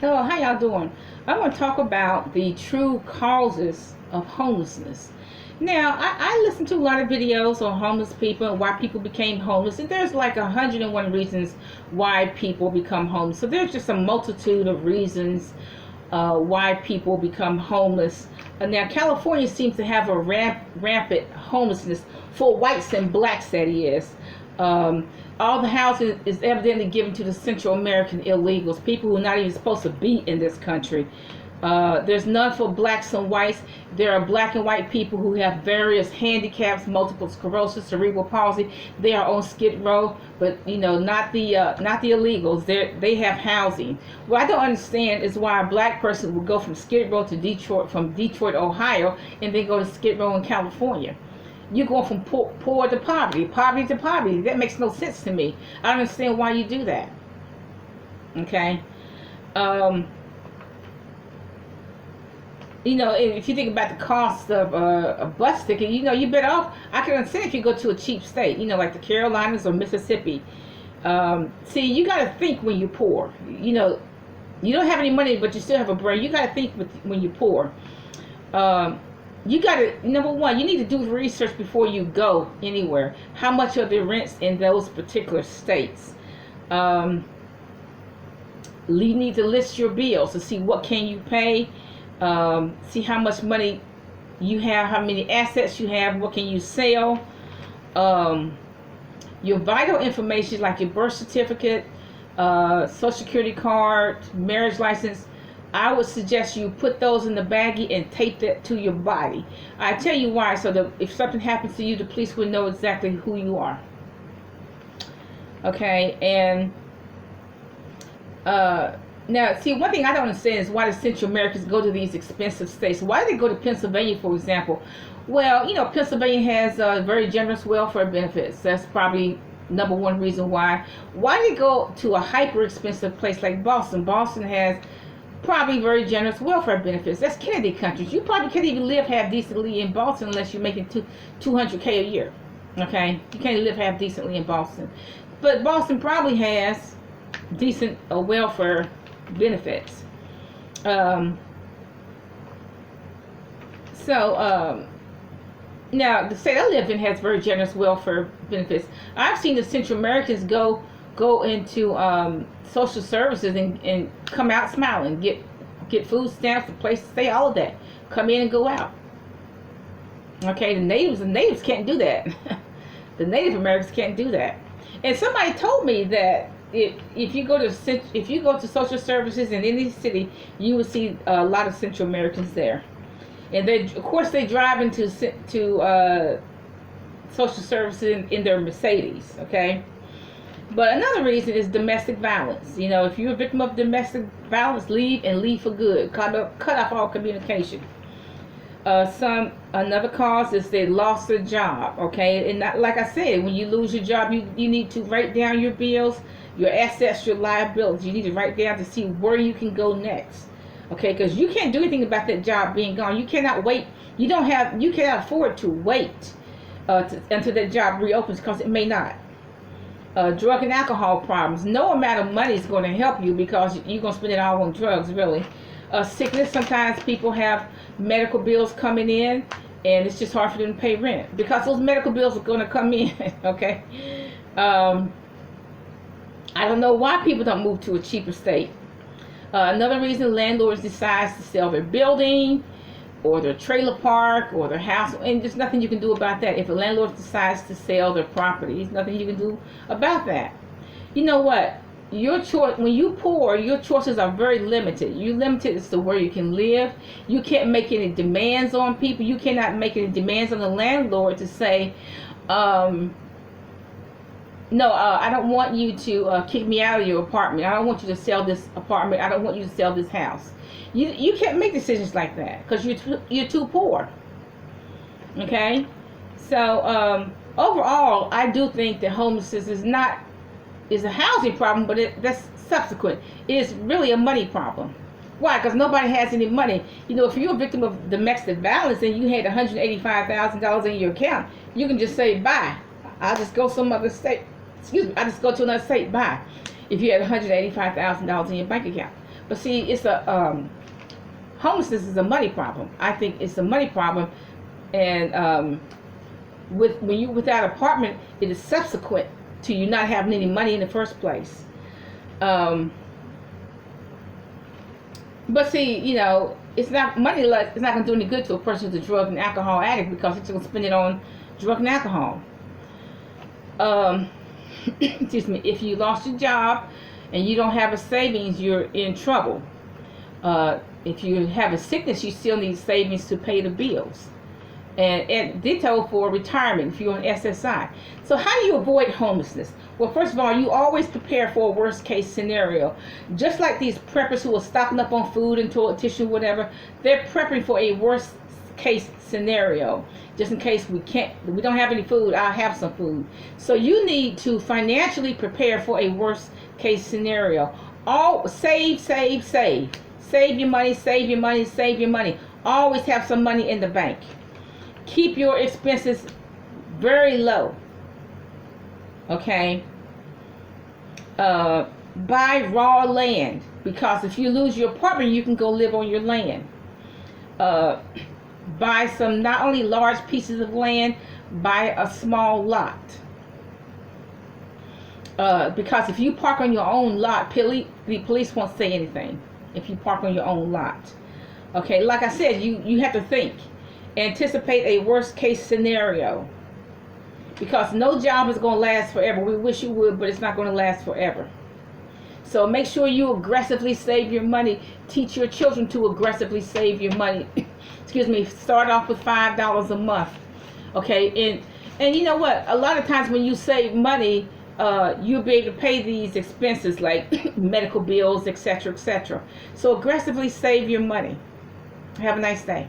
Hello, how y'all doing? I want to talk about the true causes of homelessness. Now, I listen to a lot of videos on homeless people and why people became homeless, and there's like 101 reasons why people become homeless. So there's just a multitude of reasons why people become homeless. Now, California seems to have a rampant homelessness for whites and blacks, that is. All the housing is evidently given to the Central American illegals, people who are not even supposed to be in this country. There's none for blacks and whites. There are black and white people who have various handicaps, multiple sclerosis, cerebral palsy. They are on Skid Row, but not the illegals. They have housing. What I don't understand is why a black person would go from Skid Row to Detroit, from Detroit, Ohio, and then go to Skid Row in California. You're going from poor to poverty, poverty to poverty. That makes no sense to me. I don't understand why you do that. Okay. If you think about the cost of a bus ticket, you're better off. I can understand if you go to a cheap state, like the Carolinas or Mississippi. See, you got to think when you're poor. You don't have any money, but you still have a brain. You got to think when you're poor. You got to, number one, you need to do research before you go anywhere. How much are the rents in those particular states? You need to list your bills to see what can you pay. See how much money you have, how many assets you have, what can you sell. Your vital information like your birth certificate, social security card, marriage license, I would suggest you put those in the baggie and tape that to your body. I tell you why, so that if something happens to you, the police will know exactly who you are. Okay, and now, see, one thing I don't understand is why the Central Americans go to these expensive states. Why do they go to Pennsylvania, for example? Well, Pennsylvania has very generous welfare benefits. That's probably number one reason why. Why do they go to a hyper expensive place like Boston? Boston has probably very generous welfare benefits. That's Kennedy countries. You probably can't even live half decently in Boston unless you're making $200K a year. Okay, you can't live half decently in Boston, but Boston probably has decent welfare benefits. Now the state I live in has very generous welfare benefits. I've seen the Central Americans go into social services and come out smiling, get food stamps, a place to stay, all of that. Come in and go out. Okay, the natives can't do that. The Native Americans can't do that. And somebody told me that if you go to social services in any city, you will see a lot of Central Americans there. And of course they drive into social services in their Mercedes. Okay. But another reason is domestic violence. If you're a victim of domestic violence, leave and leave for good. Cut off all communication. Another cause is they lost their job. Okay, and like I said, when you lose your job, you need to write down your bills, your assets, your liabilities. You need to write down to see where you can go next. Okay, because you can't do anything about that job being gone. You cannot wait. You cannot afford to wait until that job reopens, because it may not. Drug and alcohol problems. No amount of money is going to help you, because you're going to spend it all on drugs, really. Sickness. Sometimes people have medical bills coming in, and it's just hard for them to pay rent, because those medical bills are going to come in. Okay. I don't know why people don't move to a cheaper state. Another reason, landlords decide to sell their building or their trailer park or their house, and there's nothing you can do about that. If a landlord decides to sell their property, there's nothing you can do about that. You know what? Your choice, when you're poor, your choices are very limited. You're limited as to where you can live. You can't make any demands on people. You cannot make any demands on the landlord to say, no, I don't want you to kick me out of your apartment. I don't want you to sell this apartment. I don't want you to sell this house. You can't make decisions like that, because you're too poor. Okay, so overall, I do think that homelessness is a housing problem, but that's subsequent. It is really a money problem. Why? Because nobody has any money. If you're a victim of domestic violence and you had $185,000 in your account, you can just say bye. I'll just go some other state. I just go to another state. Bye. If you had $185,000 in your bank account. But see, it's a homelessness is a money problem. I think it's a money problem, and when you without apartment, it is subsequent to you not having any money in the first place. But see, it's not money. Like, it's not going to do any good to a person who's a drug and alcohol addict, because it's going to spend it on drug and alcohol. Excuse me. If you lost your job and you don't have a savings, you're in trouble. If you have a sickness, you still need savings to pay the bills. And ditto for retirement if you're on SSI. So how do you avoid homelessness? Well, first of all, you always prepare for a worst case scenario. Just like these preppers who are stocking up on food and toilet tissue, whatever, they're prepping for a worst case scenario. Just in case we don't have any food, I'll have some food. So you need to financially prepare for a worst case scenario. Save. Save your money, save your money, save your money. Always have some money in the bank. Keep your expenses very low. Okay? Buy raw land, because if you lose your apartment, you can go live on your land. Buy some, not only large pieces of land, buy a small lot. Because if you park on your own lot, the police won't say anything if you park on your own lot. Okay, like I said, you have to think. Anticipate a worst case scenario, because no job is going to last forever. We wish you would, but it's not going to last forever. So make sure you aggressively save your money. Teach your children to aggressively save your money. Excuse me. Start off with $5 a month. Okay, and you know what? A lot of times when you save money, you'll be able to pay these expenses like medical bills, etc., etc. So aggressively save your money. Have a nice day.